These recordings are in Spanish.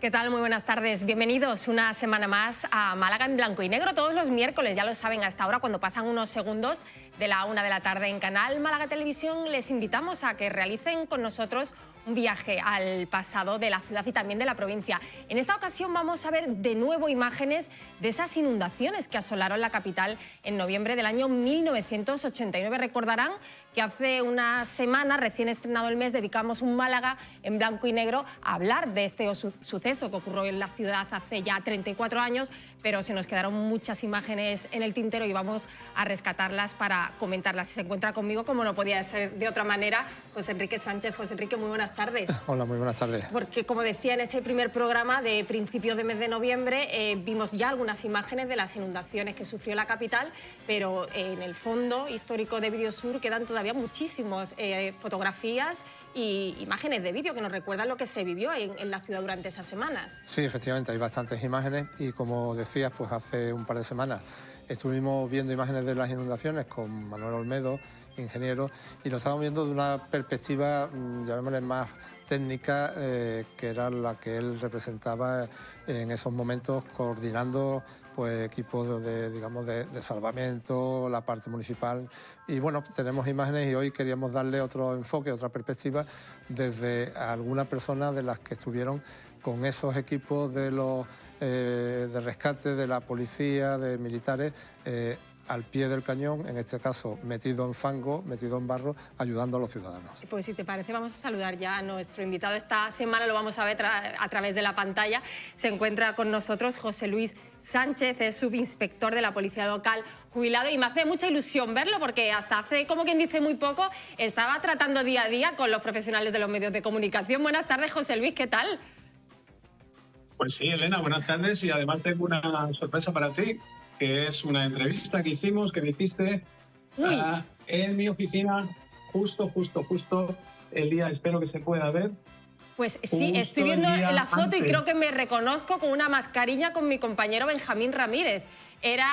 ¿Qué tal? Muy buenas tardes. Bienvenidos una semana más a Málaga en blanco y negro. Todos los miércoles, ya lo saben, a esta hora, cuando pasan unos segundos de la 1 de la tarde en Canal Málaga Televisión, les invitamos a que realicen con nosotros un viaje al pasado de la ciudad y también de la provincia. En esta ocasión vamos a ver de nuevo imágenes de esas inundaciones que asolaron la capital en noviembre del año 1989. Recordarán que hace una semana, recién estrenado el mes, dedicamos un Málaga en blanco y negro a hablar de este suceso que ocurrió en la ciudad hace ya 34 años, pero se nos quedaron muchas imágenes en el tintero y vamos a rescatarlas para comentarlas. Y se encuentra conmigo, como no podía ser de otra manera, José Enrique Sánchez. José Enrique, muy buenas tardes. Hola, muy buenas tardes. Porque, como decía en ese primer programa de principios de mes de noviembre, vimos ya algunas imágenes de las inundaciones que sufrió la capital, pero en el fondo histórico de Videosur quedan todavía muchísimas fotografías y imágenes de vídeo que nos recuerdan lo que se vivió en la ciudad durante esas semanas. Sí, efectivamente, hay bastantes imágenes y, como decías, pues hace un par de semanas estuvimos viendo imágenes de las inundaciones con Manuel Olmedo, ingeniero, y lo estábamos viendo de una perspectiva, llamémosle, más técnica, que era la que él representaba en esos momentos, coordinando pues equipos de salvamento, la parte municipal. Y bueno, tenemos imágenes y hoy queríamos darle otro enfoque, otra perspectiva desde alguna persona de las que estuvieron con esos equipos de rescate de la policía, de militares, al pie del cañón, en este caso metido en fango, metido en barro, ayudando a los ciudadanos. Pues si te parece, vamos a saludar ya a nuestro invitado. Esta semana lo vamos a ver a través de la pantalla. Se encuentra con nosotros José Luis Sánchez, es subinspector de la Policía Local, jubilado, y me hace mucha ilusión verlo porque hasta hace, como quien dice, muy poco estaba tratando día a día con los profesionales de los medios de comunicación. Buenas tardes, José Luis, ¿qué tal? Pues sí, Elena, buenas tardes, y además tengo una sorpresa para ti, que es una entrevista que hicimos, que me hiciste en mi oficina, justo el día, espero que se pueda ver. Pues sí, estoy viendo la foto antes. Y creo que me reconozco con una mascarilla con mi compañero Benjamín Ramírez. Era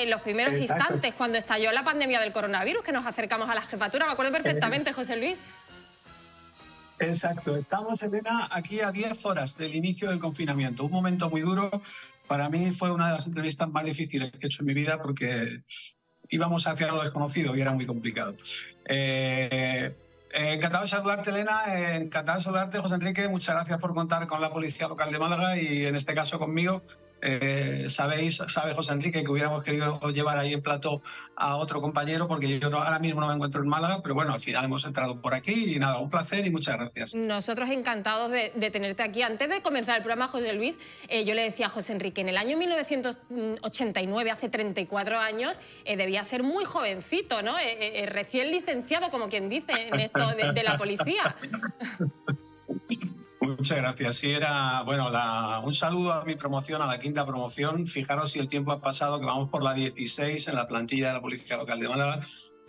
los primeros instantes cuando estalló la pandemia del coronavirus, que nos acercamos a la jefatura. Me acuerdo perfectamente, José Luis. Exacto, estamos, Elena, aquí a 10 horas del inicio del confinamiento. Un momento muy duro. Para mí fue una de las entrevistas más difíciles que he hecho en mi vida porque íbamos hacia lo desconocido y era muy complicado. Encantado de saludarte, Elena, encantado de saludarte, José Enrique. Muchas gracias por contar con la Policía Local de Málaga y, en este caso, conmigo. Sabe José Enrique que hubiéramos querido llevar ahí el plató a otro compañero porque yo ahora mismo no me encuentro en Málaga, pero bueno, al final hemos entrado por aquí y nada, un placer y muchas gracias. Nosotros encantados de tenerte aquí. Antes de comenzar el programa, José Luis, yo le decía a José Enrique, en el año 1989, hace 34 años, debía ser muy jovencito, ¿no? Recién licenciado, como quien dice, en esto de la policía. Muchas gracias. Sí, era, bueno, un saludo a mi promoción, a la quinta promoción. Fijaros si el tiempo ha pasado, que vamos por la 16 en la plantilla de la Policía Local de Málaga.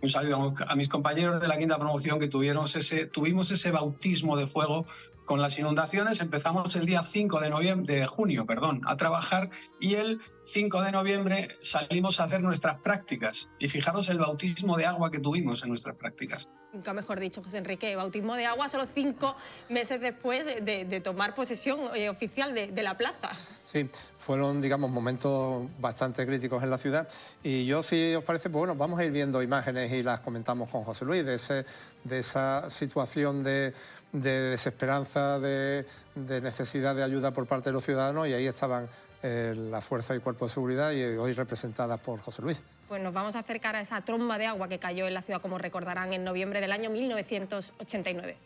Un saludo a mis compañeros de la quinta promoción que tuvimos ese bautismo de fuego con las inundaciones. Empezamos el día 5 de junio a trabajar, y el 5 de noviembre salimos a hacer nuestras prácticas. Y fijaros el bautismo de agua que tuvimos en nuestras prácticas. Nunca mejor dicho, José Enrique, bautismo de agua solo 5 meses después de tomar posesión oficial de la plaza. Sí, fueron, digamos, momentos bastante críticos en la ciudad, y yo, si os parece, pues bueno, vamos a ir viendo imágenes y las comentamos con José Luis, de esa situación de desesperanza, de necesidad de ayuda por parte de los ciudadanos, y ahí estaban la Fuerza y Cuerpo de Seguridad, y hoy representadas por José Luis. Pues nos vamos a acercar a esa tromba de agua que cayó en la ciudad, como recordarán, en noviembre del año 1989.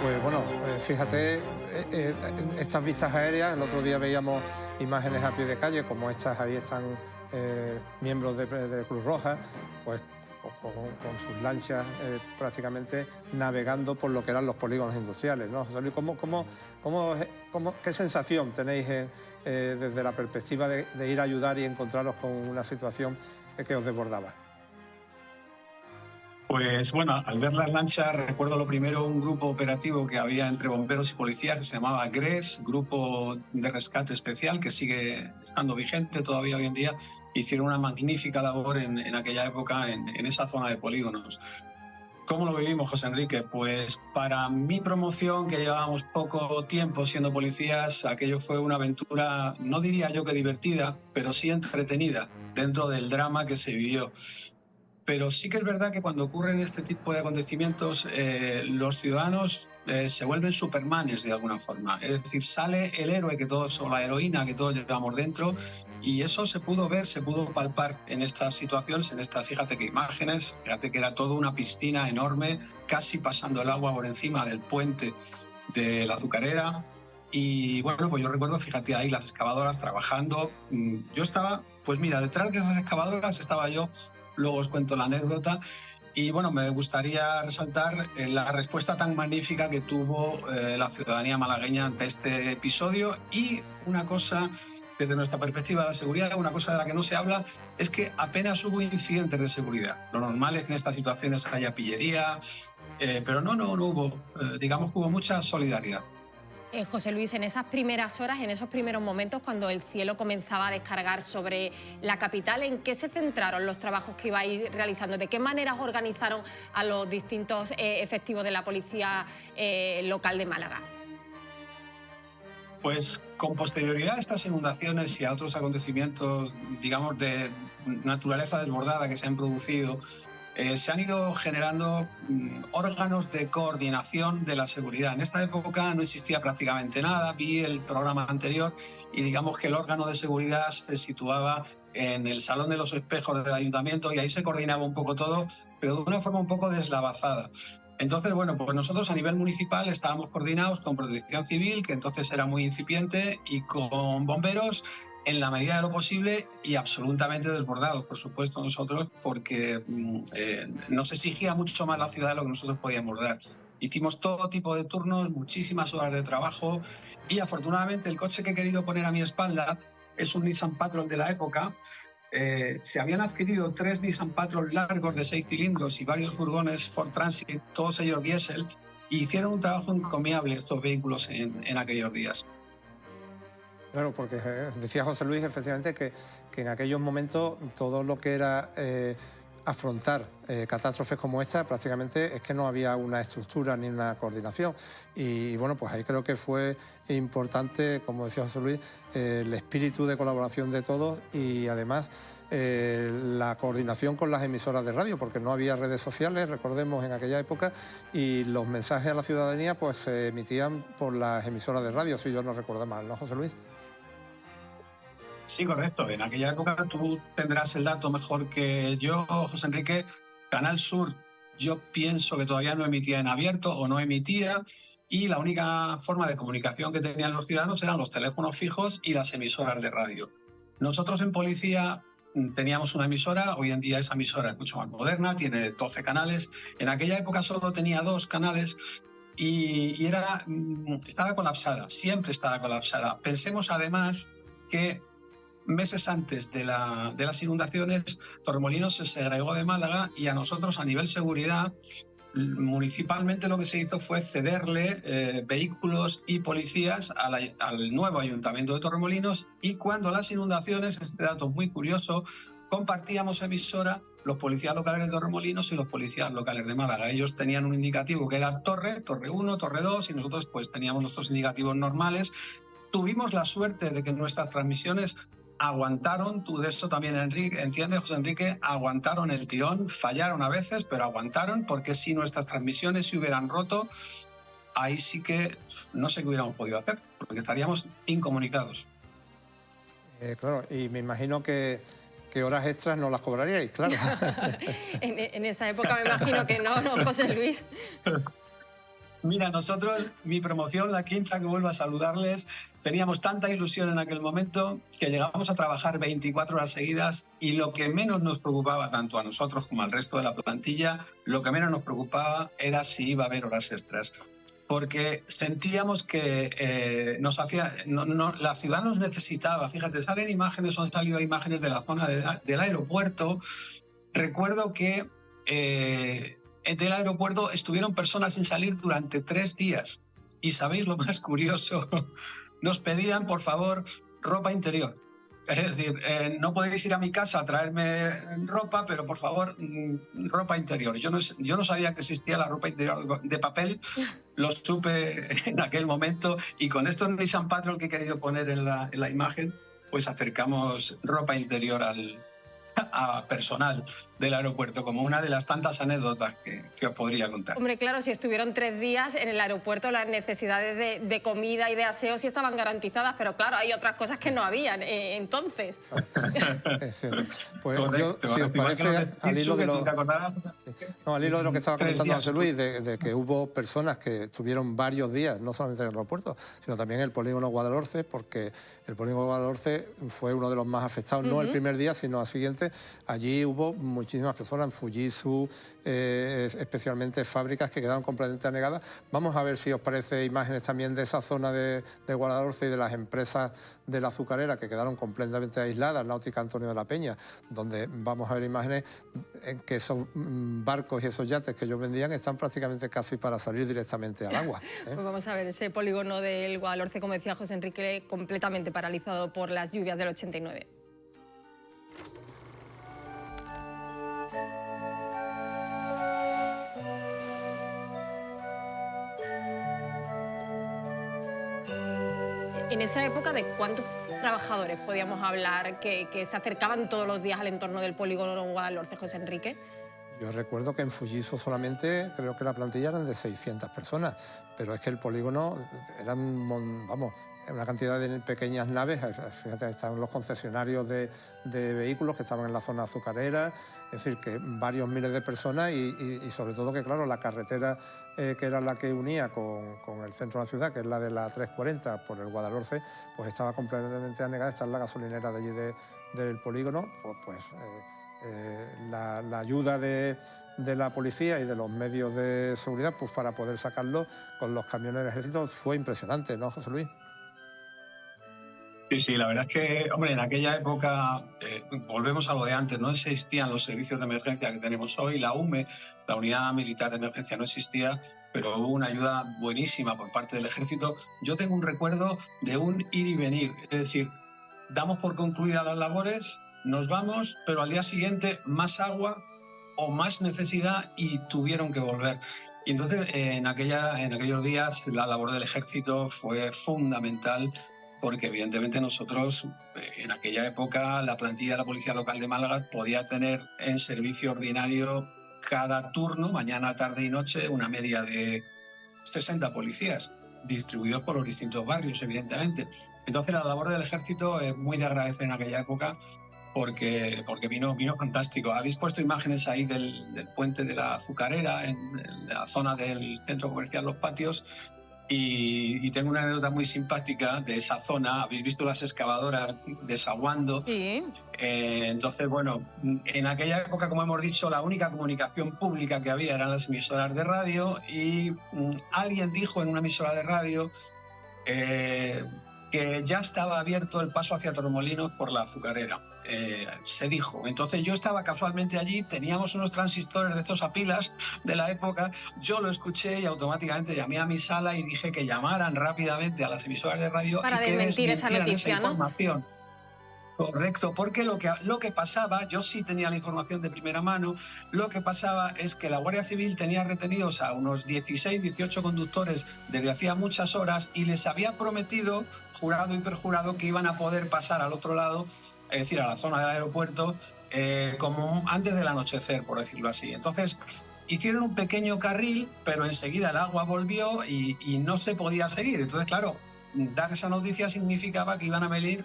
Pues bueno, fíjate, estas vistas aéreas, el otro día veíamos imágenes a pie de calle, como estas, ahí están miembros de Cruz Roja, pues con sus lanchas prácticamente navegando por lo que eran los polígonos industriales, ¿no? ¿Qué sensación tenéis desde la perspectiva de ir a ayudar y encontraros con una situación que os desbordaba? Pues bueno, al ver las lanchas recuerdo lo primero un grupo operativo que había entre bomberos y policías que se llamaba GRES, Grupo de Rescate Especial, que sigue estando vigente todavía hoy en día. Hicieron una magnífica labor en aquella época en esa zona de polígonos. ¿Cómo lo vivimos, José Enrique? Pues para mi promoción, que llevábamos poco tiempo siendo policías, aquello fue una aventura, no diría yo que divertida, pero sí entretenida dentro del drama que se vivió. Pero sí que es verdad que cuando ocurren este tipo de acontecimientos, los ciudadanos se vuelven supermanes de alguna forma. Es decir, sale el héroe que todos, o la heroína que todos llevamos dentro, y eso se pudo ver, se pudo palpar en estas situaciones, en estas, fíjate que imágenes, fíjate que era toda una piscina enorme, casi pasando el agua por encima del puente de la Azucarera. Y bueno, pues yo recuerdo, fíjate ahí, las excavadoras trabajando. Yo estaba, pues mira, detrás de esas excavadoras estaba yo. Luego os cuento la anécdota. Y bueno, me gustaría resaltar la respuesta tan magnífica que tuvo la ciudadanía malagueña ante este episodio. Y una cosa, desde nuestra perspectiva de la seguridad, una cosa de la que no se habla es que apenas hubo incidentes de seguridad. Lo normal es que en estas situaciones haya pillería, pero no hubo. Digamos que hubo mucha solidaridad. José Luis, en esas primeras horas, en esos primeros momentos, cuando el cielo comenzaba a descargar sobre la capital, ¿en qué se centraron los trabajos que ibais realizando? ¿De qué manera os organizaron a los distintos efectivos de la policía local de Málaga? Pues con posterioridad a estas inundaciones y a otros acontecimientos, digamos, de naturaleza desbordada que se han producido, se han ido generando órganos de coordinación de la seguridad. En esta época no existía prácticamente nada, vi el programa anterior y digamos que el órgano de seguridad se situaba en el Salón de los Espejos del Ayuntamiento y ahí se coordinaba un poco todo, pero de una forma un poco deslavazada. Entonces, bueno, pues nosotros a nivel municipal estábamos coordinados con Protección Civil, que entonces era muy incipiente, y con bomberos, en la medida de lo posible y absolutamente desbordados, por supuesto, nosotros, porque nos exigía mucho más la ciudad de lo que nosotros podíamos dar. Hicimos todo tipo de turnos, muchísimas horas de trabajo y afortunadamente el coche que he querido poner a mi espalda es un Nissan Patrol de la época. Se habían adquirido 3 Nissan Patrol largos de 6 cilindros y varios furgones Ford Transit, todos ellos diésel, y hicieron un trabajo encomiable estos vehículos en aquellos días. Claro, porque decía José Luis, efectivamente, que en aquellos momentos todo lo que era afrontar catástrofes como esta, prácticamente es que no había una estructura ni una coordinación. Y bueno, pues ahí creo que fue importante, como decía José Luis, el espíritu de colaboración de todos y además la coordinación con las emisoras de radio, porque no había redes sociales, recordemos, en aquella época, y los mensajes a la ciudadanía pues se emitían por las emisoras de radio, si yo no recuerdo mal, ¿no, José Luis? Sí, correcto. En aquella época tú tendrás el dato mejor que yo, José Enrique. Canal Sur, yo pienso que todavía no emitía en abierto o no emitía, y la única forma de comunicación que tenían los ciudadanos eran los teléfonos fijos y las emisoras de radio. Nosotros en policía teníamos una emisora, hoy en día esa emisora es mucho más moderna, tiene 12 canales. En aquella época solo tenía 2 canales y estaba colapsada, siempre estaba colapsada. Pensemos además que meses antes de las inundaciones, Torremolinos se segregó de Málaga y a nosotros, a nivel seguridad, municipalmente lo que se hizo fue cederle vehículos y policías al nuevo Ayuntamiento de Torremolinos, y cuando las inundaciones, este dato muy curioso, compartíamos emisora los policías locales de Torremolinos y los policías locales de Málaga. Ellos tenían un indicativo que era Torre 1, Torre 2, y nosotros pues teníamos nuestros indicativos normales. Tuvimos la suerte de que nuestras transmisiones aguantaron, tú de eso también, Enrique, entiendes, José Enrique, aguantaron el tirón, fallaron a veces, pero aguantaron, porque si nuestras transmisiones se hubieran roto, ahí sí que no sé qué hubiéramos podido hacer, porque estaríamos incomunicados. Claro, y me imagino que horas extras no las cobraríais, claro. en esa época me imagino que no, José Luis. Mira, nosotros, mi promoción, La Quinta, que vuelvo a saludarles, teníamos tanta ilusión en aquel momento que llegábamos a trabajar 24 horas seguidas, y lo que menos nos preocupaba, tanto a nosotros como al resto de la plantilla, lo que menos nos preocupaba era si iba a haber horas extras. Porque sentíamos que la ciudad nos necesitaba. Fíjate, salen imágenes, han salido imágenes de la zona del aeropuerto. Recuerdo que del aeropuerto estuvieron personas sin salir durante 3 días. Y ¿sabéis lo más curioso? Nos pedían, por favor, ropa interior. Es decir, no podéis ir a mi casa a traerme ropa, pero por favor, ropa interior. Yo no sabía que existía la ropa interior de papel, lo supe en aquel momento, y con esto Nissan Patrol que he querido poner en la imagen, pues acercamos ropa interior a personal del aeropuerto, como una de las tantas anécdotas que os podría contar. Hombre, claro, si estuvieron 3 días en el aeropuerto, las necesidades de comida y de aseo sí estaban garantizadas, pero claro, hay otras cosas que no habían entonces. Es cierto. Pues yo, si os parece, al hilo de lo que estaba comentando José Luis, de que hubo personas que estuvieron varios días, no solamente en el aeropuerto, sino también en el polígono Guadalhorce, porque el polígono Guadalhorce fue uno de los más afectados, no el primer día, sino al siguiente. Allí hubo muchísimas personas, en Fujitsu, especialmente fábricas que quedaron completamente anegadas. Vamos a ver si os parece imágenes también de esa zona de Guadalhorce y de las empresas de la azucarera que quedaron completamente aisladas, Náutica Antonio de la Peña, donde vamos a ver imágenes en que esos barcos y esos yates que ellos vendían están prácticamente casi para salir directamente al agua. Pues vamos a ver ese polígono del Guadalhorce, como decía José Enrique, completamente paralizado por las lluvias del 89. En esa época, ¿de cuántos trabajadores podíamos hablar que se acercaban todos los días al entorno del polígono Guadalhorce, José Enrique? Yo recuerdo que en Fujitsu solamente, creo que la plantilla eran de 600 personas, pero es que el polígono eran, vamos, una cantidad de pequeñas naves. Fíjate, estaban los concesionarios de vehículos que estaban en la zona azucarera, es decir, que varios miles de personas y sobre todo que, claro, la carretera que era la que unía con el centro de la ciudad, que es la de la 340 por el Guadalhorce, pues estaba completamente anegada. Está en la gasolinera de allí del polígono, la ayuda de la policía y de los medios de seguridad pues para poder sacarlo con los camiones del ejército fue impresionante, ¿no, José Luis? Sí, la verdad es que, hombre, en aquella época, volvemos a lo de antes, no existían los servicios de emergencia que tenemos hoy. La UME, la Unidad Militar de Emergencia, no existía, pero hubo una ayuda buenísima por parte del ejército. Yo tengo un recuerdo de un ir y venir, es decir, damos por concluidas las labores, nos vamos, pero al día siguiente más agua o más necesidad y tuvieron que volver. Y entonces, en aquellos días, la labor del ejército fue fundamental, porque evidentemente nosotros, en aquella época, la plantilla de la Policía Local de Málaga podía tener en servicio ordinario cada turno, mañana, tarde y noche, una media de 60 policías, distribuidos por los distintos barrios, evidentemente. Entonces la labor del ejército es muy de agradecer en aquella época, porque vino fantástico. Habéis puesto imágenes ahí del puente de la Azucarera, en la zona del centro comercial Los Patios, y tengo una anécdota muy simpática de esa zona. Habéis visto las excavadoras desaguando. Sí. Entonces, bueno, en aquella época, como hemos dicho, la única comunicación pública que había eran las emisoras de radio, y alguien dijo en una emisora de radio que ya estaba abierto el paso hacia Torremolinos por la Azucarera. Se dijo. Entonces yo estaba casualmente allí, teníamos unos transistores de estos a pilas de la época, yo lo escuché y automáticamente llamé a mi sala y dije que llamaran rápidamente a las emisoras de radio para y que desmentir esa noticia, esa información. Correcto, porque lo que pasaba, yo sí tenía la información de primera mano, lo que pasaba es que la Guardia Civil tenía retenidos a unos 16, 18 conductores desde hacía muchas horas y les había prometido, jurado y perjurado, que iban a poder pasar al otro lado, es decir, a la zona del aeropuerto, como antes del anochecer, por decirlo así. Entonces, hicieron un pequeño carril, pero enseguida el agua volvió y no se podía seguir. Entonces, claro, dar esa noticia significaba que iban a venir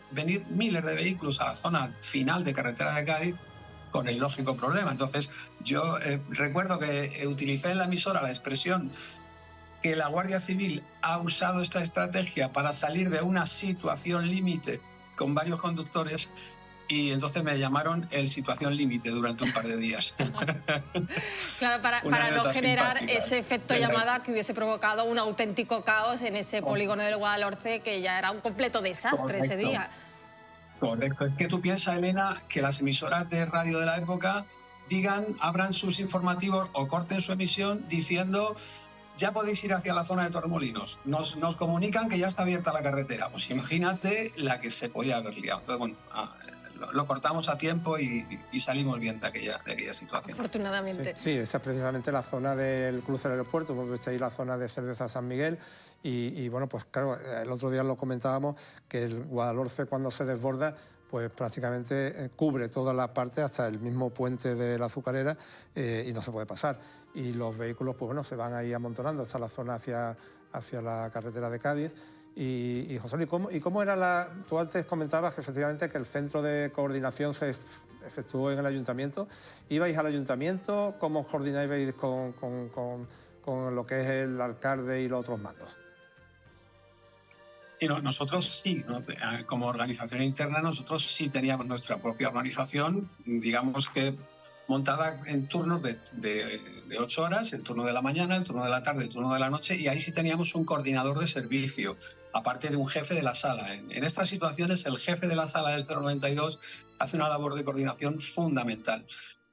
miles de vehículos a la zona final de carretera de Cádiz con el lógico problema. Entonces, yo recuerdo que utilicé en la emisora la expresión que la Guardia Civil ha usado esta estrategia para salir de una situación límite con varios conductores, y entonces me llamaron el situación límite durante un par de días. Claro, para no generar ese efecto llamada que hubiese provocado un auténtico caos en ese polígono del Guadalhorce, que ya era un completo desastre ese día. Correcto. Es que tú piensas, Elena, que las emisoras de radio de la época digan, abran sus informativos o corten su emisión diciendo: ya podéis ir hacia la zona de Torremolinos. Nos comunican que ya está abierta la carretera. Pues imagínate la que se podía haber liado. Entonces, bueno, lo cortamos a tiempo y salimos bien de aquella situación. Afortunadamente. Sí, esa es precisamente la zona del cruce del aeropuerto, porque está ahí la zona de Cerveza San Miguel. Y bueno, pues claro, el otro día lo comentábamos, que el Guadalhorce, cuando se desborda, pues prácticamente cubre toda la parte hasta el mismo puente de la Azucarera, y no se puede pasar. Y los vehículos, pues bueno, se van ahí amontonando hasta la zona hacia la carretera de Cádiz. Y José Luis, ¿cómo era la...? Tú antes comentabas que efectivamente que el centro de coordinación se efectuó en el ayuntamiento. ¿Ibais al ayuntamiento? ¿Cómo os coordináis con lo que es el alcalde y los otros mandos? Y nosotros sí, ¿no? Como organización interna, nosotros sí teníamos nuestra propia organización, digamos que montada en turnos de 8 horas, el turno de la mañana, el turno de la tarde, el turno de la noche, y ahí sí teníamos un coordinador de servicio, aparte de un jefe de la sala. En estas situaciones, el jefe de la sala del 092 hace una labor de coordinación fundamental.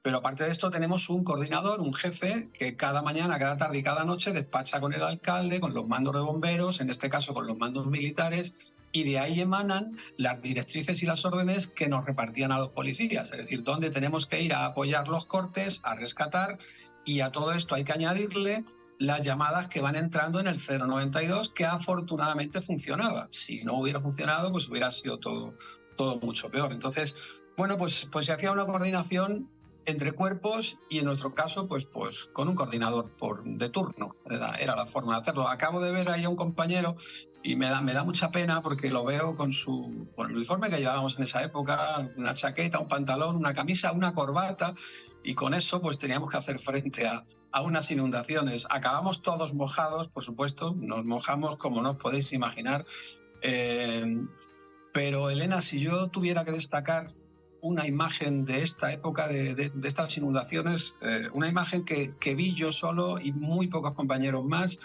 Pero aparte de esto tenemos un coordinador, un jefe, que cada mañana, cada tarde y cada noche despacha con el alcalde, con los mandos de bomberos, en este caso con los mandos militares, y de ahí emanan las directrices y las órdenes que nos repartían a los policías, es decir, dónde tenemos que ir a apoyar los cortes, a rescatar, y a todo esto hay que añadirle las llamadas que van entrando en el 092, que afortunadamente funcionaba. Si no hubiera funcionado, pues hubiera sido todo mucho peor. Entonces, bueno, pues se hacía una coordinación entre cuerpos y en nuestro caso pues con un coordinador de turno. Era la forma de hacerlo. Acabo de ver ahí a un compañero y me da mucha pena porque lo veo con el uniforme que llevábamos en esa época, una chaqueta, un pantalón, una camisa, una corbata, y con eso pues teníamos que hacer frente a unas inundaciones. Acabamos todos mojados, por supuesto, nos mojamos como no os podéis imaginar. Pero Elena, si yo tuviera que destacar una imagen de esta época, de estas inundaciones, una imagen que vi yo solo y muy pocos compañeros más.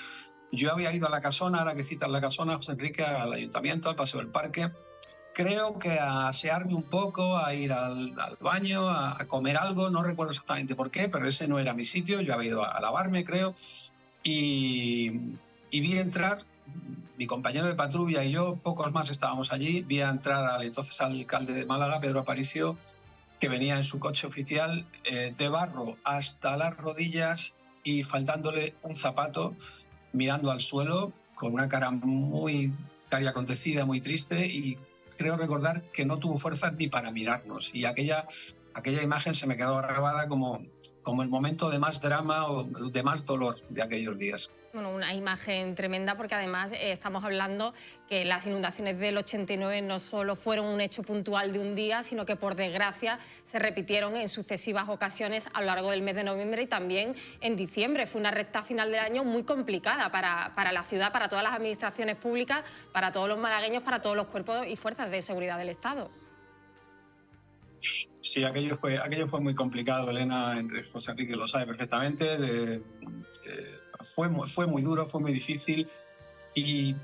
Yo había ido a la Casona, ahora que citas la Casona, José Enrique, al ayuntamiento, al Paseo del Parque, creo que a asearme un poco, a ir al baño, a comer algo, no recuerdo exactamente por qué, pero ese no era mi sitio, yo había ido a lavarme, creo, y vi entrar, mi compañero de patrulla y yo, pocos más estábamos allí, vi entrar al entonces alcalde de Málaga, Pedro Aparicio, que venía en su coche oficial de barro hasta las rodillas y faltándole un zapato, mirando al suelo, con una cara muy acontecida, muy triste, y creo recordar que no tuvo fuerzas ni para mirarnos. Y aquella imagen se me quedó grabada como el momento de más drama o de más dolor de aquellos días. Bueno, una imagen tremenda porque además estamos hablando que las inundaciones del 89 no solo fueron un hecho puntual de un día, sino que por desgracia se repitieron en sucesivas ocasiones a lo largo del mes de noviembre y también en diciembre. Fue una recta final del año muy complicada para la ciudad, para todas las administraciones públicas, para todos los malagueños, para todos los cuerpos y fuerzas de seguridad del Estado. Sí, aquello fue muy complicado, Elena. José Enrique lo sabe perfectamente. Fue muy duro, fue muy difícil. Y,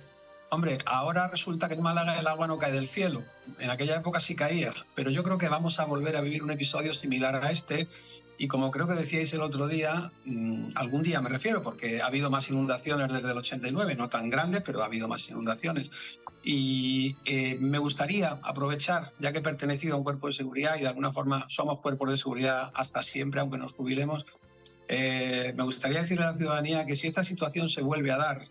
hombre, ahora resulta que en Málaga el agua no cae del cielo. En aquella época sí caía, pero yo creo que vamos a volver a vivir un episodio similar a este. Y como creo que decíais el otro día, algún día me refiero, porque ha habido más inundaciones desde el 89, no tan grandes, pero ha habido más inundaciones. Y me gustaría aprovechar, ya que he pertenecido a un cuerpo de seguridad y de alguna forma somos cuerpos de seguridad hasta siempre, aunque nos jubilemos, me gustaría decirle a la ciudadanía que si esta situación se vuelve a dar,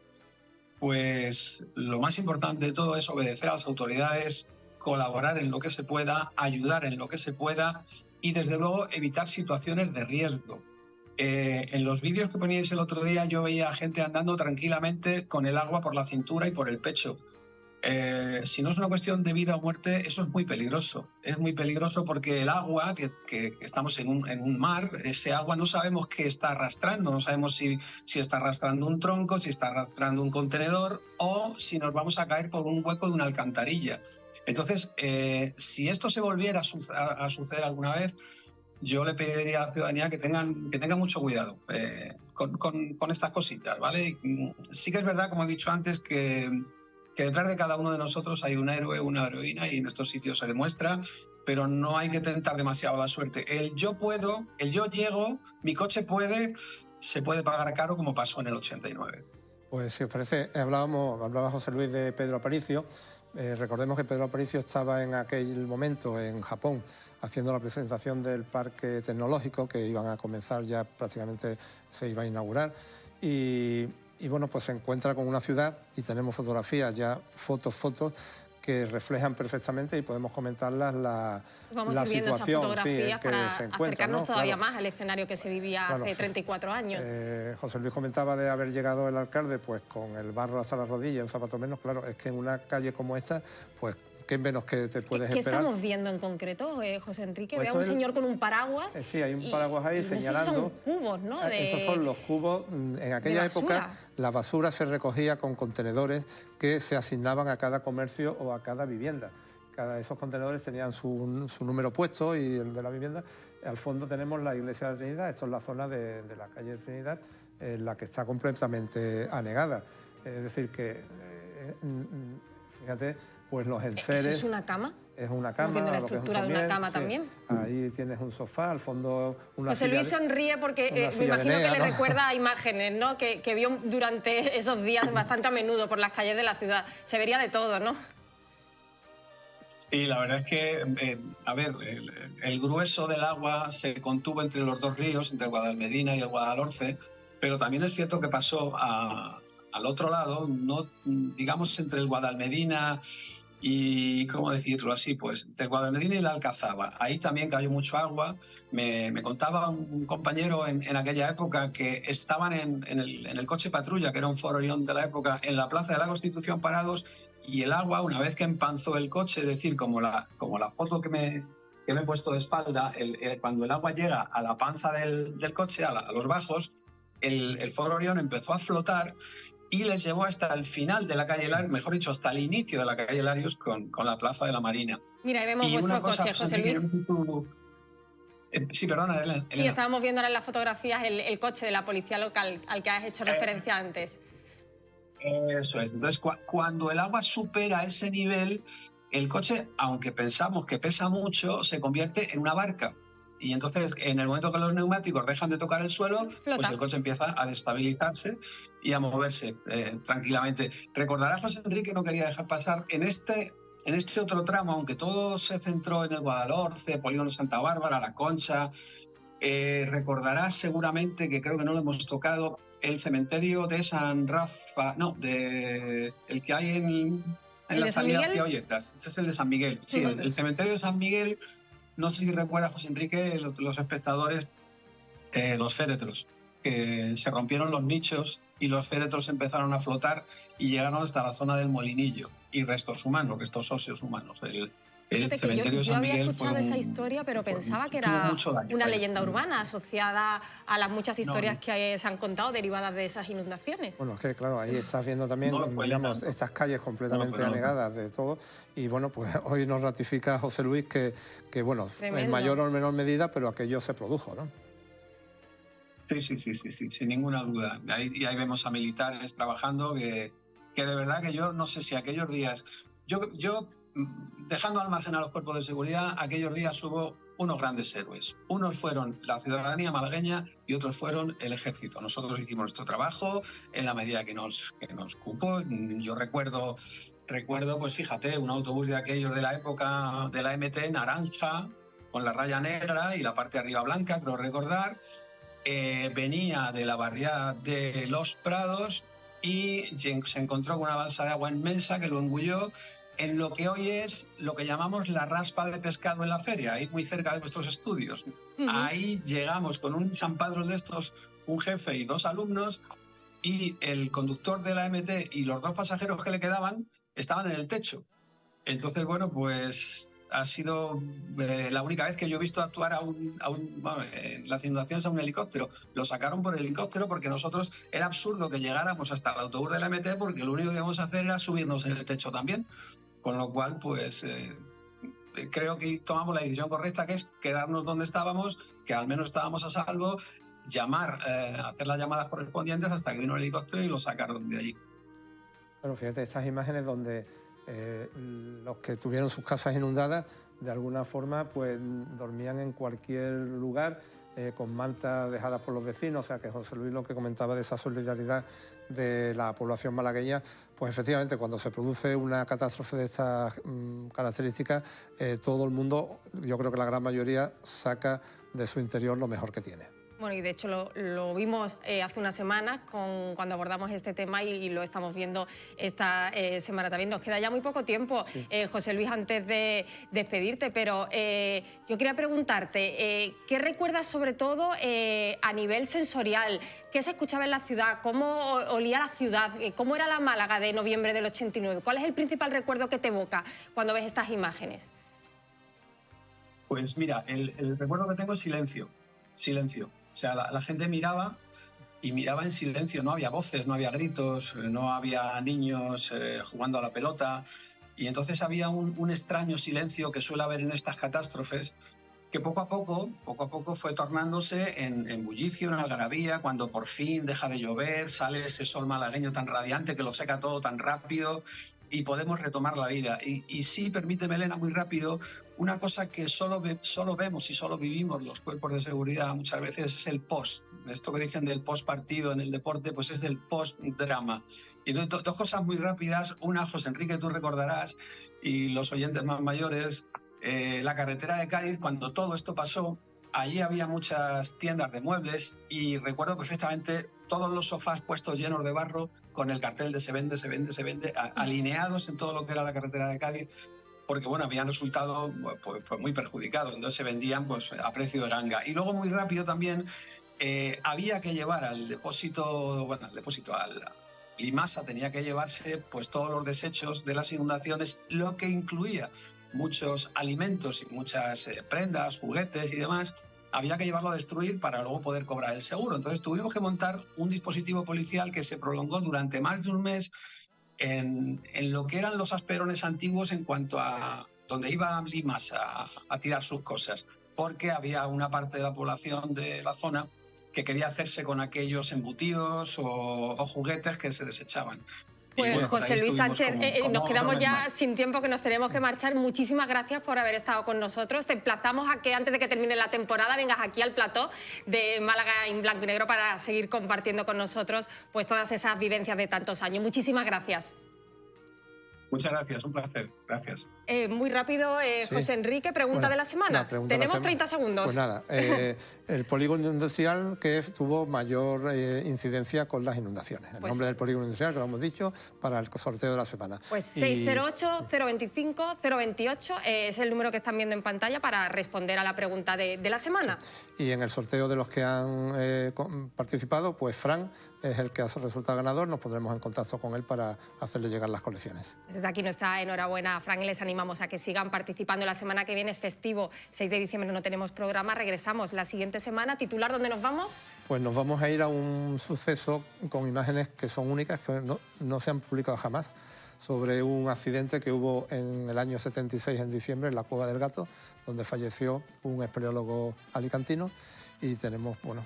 pues lo más importante de todo es obedecer a las autoridades, colaborar en lo que se pueda, ayudar en lo que se pueda y desde luego evitar situaciones de riesgo. En los vídeos que poníais el otro día yo veía a gente andando tranquilamente con el agua por la cintura y por el pecho. Si no es una cuestión de vida o muerte, eso es muy peligroso. Es muy peligroso porque el agua, que estamos en un mar, ese agua no sabemos qué está arrastrando, no sabemos si está arrastrando un tronco, si está arrastrando un contenedor o si nos vamos a caer por un hueco de una alcantarilla. Entonces, si esto se volviera a suceder alguna vez, yo le pediría a la ciudadanía que tengan mucho cuidado con estas cositas, ¿vale? Sí que es verdad, como he dicho antes, que que detrás de cada uno de nosotros hay un héroe, una heroína, y en estos sitios se demuestra, pero no hay que tentar demasiado la suerte. El yo puedo, el yo llego, mi coche puede, se puede pagar caro, como pasó en el 89. Pues si os parece, hablaba José Luis de Pedro Aparicio. Recordemos que Pedro Aparicio estaba en aquel momento en Japón haciendo la presentación del parque tecnológico, que iban a comenzar ya, prácticamente se iba a inaugurar. Y bueno, pues se encuentra con una ciudad y tenemos fotografías, ya fotos que reflejan perfectamente y podemos comentarlas Vamos la a ir viendo esas situación fotografías que para se encuentra, acercarnos ¿no? todavía Claro. más al escenario que se vivía Claro, hace 34 años. José Luis comentaba de haber llegado el alcalde pues con el barro hasta la rodilla, un zapato menos. Claro, es que en una calle como esta, pues qué menos que te puedes ¿Qué esperar. estamos viendo en concreto, José Enrique? Pues Veo a un esto es señor con un paraguas. Sí, hay un paraguas ahí no sé si señalando. son cubos, ¿no? Esos son los cubos. En aquella época la basura se recogía con contenedores que se asignaban a cada comercio o a cada vivienda. Cada de esos contenedores tenían su número puesto y el de la vivienda. Al fondo tenemos la iglesia de Trinidad. Esto es la zona de la calle de Trinidad, la que está completamente anegada. Es decir que, fíjate, pues los enseres... ¿Eso es una cama? Es una Estamos cama. viendo la estructura de una cama sí. también. Ahí tienes un sofá, al fondo una José Luis sonríe porque me imagino que le recuerda a imágenes, ¿no? Que vio durante esos días bastante a menudo por las calles de la ciudad. Se vería de todo, ¿no? Sí, la verdad es que, el grueso del agua se contuvo entre los dos ríos, entre el Guadalmedina y el Guadalhorce, pero también es cierto que pasó al otro lado, no, digamos, entre el Guadalmedina y, ¿cómo decirlo así? Pues entre el Guadalmedina y la Alcazaba. Ahí también cayó mucho agua. Me contaba un compañero en aquella época que estaban en el coche patrulla, que era un Ford Orión de la época, en la Plaza de la Constitución parados, y el agua, una vez que empanzó el coche, es decir, como la foto que me he puesto de espalda, cuando el agua llega a la panza del coche, a los bajos, el Ford Orión empezó a flotar y les llevó hasta el final de la calle Larios, mejor dicho, hasta el inicio de la calle Larios con la Plaza de la Marina. Mira, ahí vemos vuestro coche, José Luis. Sí, perdona, Elena. Sí, estábamos viendo ahora en las fotografías el coche de la policía local al que has hecho referencia antes. Eso es. Entonces, cuando el agua supera ese nivel, el coche, aunque pensamos que pesa mucho, se convierte en una barca. Y entonces, en el momento que los neumáticos dejan de tocar el suelo, pues el coche empieza a destabilizarse y a moverse tranquilamente. Recordará José Enrique, no quería dejar pasar, en este otro tramo, aunque todo se centró en el Guadalhorce, Polígono Santa Bárbara, La Concha, recordarás seguramente, que creo que no lo hemos tocado, el cementerio de San Rafa, no, el que hay en la salida hacia Olletas. Este es el de San Miguel. Sí, el cementerio de San Miguel, no sé si recuerda, José Enrique, los espectadores, los féretros, que se rompieron los nichos y los féretros empezaron a flotar y llegaron hasta la zona del Molinillo, y restos humanos, restos óseos humanos. Fíjate que yo había escuchado esa historia, pero pensaba que era una leyenda urbana asociada a las muchas historias que se han contado derivadas de esas inundaciones. Bueno, es que claro, ahí estás viendo también, digamos, estas calles completamente anegadas de todo. Y bueno, pues hoy nos ratifica José Luis que bueno, Tremendo. en mayor o menor medida, pero aquello se produjo, ¿no? Sí, sin ninguna duda. Y ahí vemos a militares trabajando que de verdad que yo no sé si aquellos días... Yo dejando al margen a los cuerpos de seguridad, aquellos días hubo unos grandes héroes. Unos fueron la ciudadanía malagueña y otros fueron el ejército. Nosotros hicimos nuestro trabajo en la medida que nos cupo. Yo recuerdo, pues fíjate, un autobús de aquellos de la época de la MT, naranja, con la raya negra y la parte de arriba blanca, creo recordar. Venía de la barriada de Los Prados y se encontró con una balsa de agua inmensa que lo engulló en lo que hoy es lo que llamamos la raspa de pescado en la feria, ahí muy cerca de nuestros estudios. Ahí llegamos con un San Padros de estos, un jefe y 2 alumnos, y el conductor de la MT y los 2 pasajeros que le quedaban estaban en el techo. Entonces, bueno, pues ha sido la única vez que yo he visto actuar en las inundaciones a un helicóptero. Lo sacaron por el helicóptero porque nosotros era absurdo que llegáramos hasta el autobús de la MT, porque lo único que íbamos a hacer era subirnos en el techo también. Con lo cual, pues creo que tomamos la decisión correcta, que es quedarnos donde estábamos, que al menos estábamos a salvo, hacer las llamadas correspondientes hasta que vino el helicóptero y lo sacaron de allí. Bueno, fíjate, estas imágenes donde los que tuvieron sus casas inundadas, de alguna forma, pues dormían en cualquier lugar, con mantas dejadas por los vecinos. O sea, que José Luis lo que comentaba de esa solidaridad de la población malagueña, pues efectivamente cuando se produce una catástrofe de estas características, todo el mundo, yo creo que la gran mayoría, saca de su interior lo mejor que tiene. Bueno, y de hecho lo vimos hace unas semanas cuando abordamos este tema y lo estamos viendo esta semana también. Nos queda ya muy poco tiempo, sí. José Luis, antes de despedirte, pero yo quería preguntarte, ¿qué recuerdas sobre todo a nivel sensorial? ¿Qué se escuchaba en la ciudad? ¿Cómo olía la ciudad? ¿Cómo era la Málaga de noviembre del 89? ¿Cuál es el principal recuerdo que te evoca cuando ves estas imágenes? Pues mira, el recuerdo que tengo es silencio, silencio. O sea, la gente miraba y miraba en silencio, no había voces, no había gritos, no había niños jugando a la pelota, y entonces había un extraño silencio que suele haber en estas catástrofes, que poco a poco fue tornándose en bullicio, en algarabía, cuando por fin deja de llover, sale ese sol malagueño tan radiante que lo seca todo tan rápido y podemos retomar la vida. Y sí, permíteme, Elena, muy rápido, una cosa que solo vemos y solo vivimos los cuerpos de seguridad muchas veces es el post. Esto que dicen del post partido en el deporte, pues es el post drama. Y dos cosas muy rápidas. Una, José Enrique, tú recordarás, y los oyentes más mayores, la carretera de Cádiz, cuando todo esto pasó, allí había muchas tiendas de muebles y recuerdo perfectamente todos los sofás puestos llenos de barro con el cartel de se vende, se vende, se vende, alineados en todo lo que era la carretera de Cádiz, porque bueno, habían resultado pues muy perjudicados, entonces se vendían pues a precio de ganga. Y luego muy rápido también había que llevar al depósito, al Limasa tenía que llevarse pues todos los desechos de las inundaciones, lo que incluía muchos alimentos y muchas prendas, juguetes y demás, había que llevarlo a destruir para luego poder cobrar el seguro. Entonces tuvimos que montar un dispositivo policial que se prolongó durante más de un mes en lo que eran los asperones antiguos en cuanto a donde iba Limas a tirar sus cosas, porque había una parte de la población de la zona que quería hacerse con aquellos embutidos o juguetes que se desechaban. Pues bueno, José Luis Sánchez, nos quedamos ya sin tiempo, que nos tenemos que marchar. Muchísimas gracias por haber estado con nosotros. Te emplazamos a que antes de que termine la temporada vengas aquí al plató de Málaga en Blanco y Negro para seguir compartiendo con nosotros pues todas esas vivencias de tantos años. Muchísimas gracias. Muchas gracias, un placer. Gracias. Muy rápido, José Enrique, pregunta de la semana. Tenemos 30 segundos. Pues nada, el polígono industrial que tuvo mayor incidencia con las inundaciones. El nombre del polígono industrial, que lo hemos dicho, para el sorteo de la semana. Pues 608-025-028 es el número que están viendo en pantalla para responder a la pregunta de la semana. Sí. Y en el sorteo de los que han participado, pues Fran es el que ha resultado ganador. Nos pondremos en contacto con él para hacerle llegar las colecciones. Desde aquí nuestra enhorabuena a Fran y les animamos a que sigan participando. La semana que viene es festivo, 6 de diciembre no tenemos programa, regresamos la siguiente semana. ¿Titular dónde nos vamos? Pues nos vamos a ir a un suceso con imágenes que son únicas, que no se han publicado jamás, sobre un accidente que hubo en el año 76, en diciembre, en la Cueva del Gato, donde falleció un espeleólogo alicantino. Y tenemos, bueno,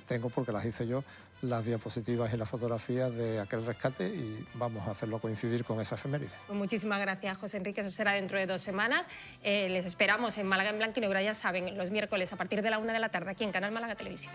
tengo, porque las hice yo, las diapositivas y las fotografías de aquel rescate y vamos a hacerlo coincidir con esa efeméride. Pues muchísimas gracias, José Enrique. Eso será dentro de 2 semanas. Les esperamos en Málaga en Blanco y Negro, ya saben, los miércoles a partir de la 1 de la tarde aquí en Canal Málaga Televisión.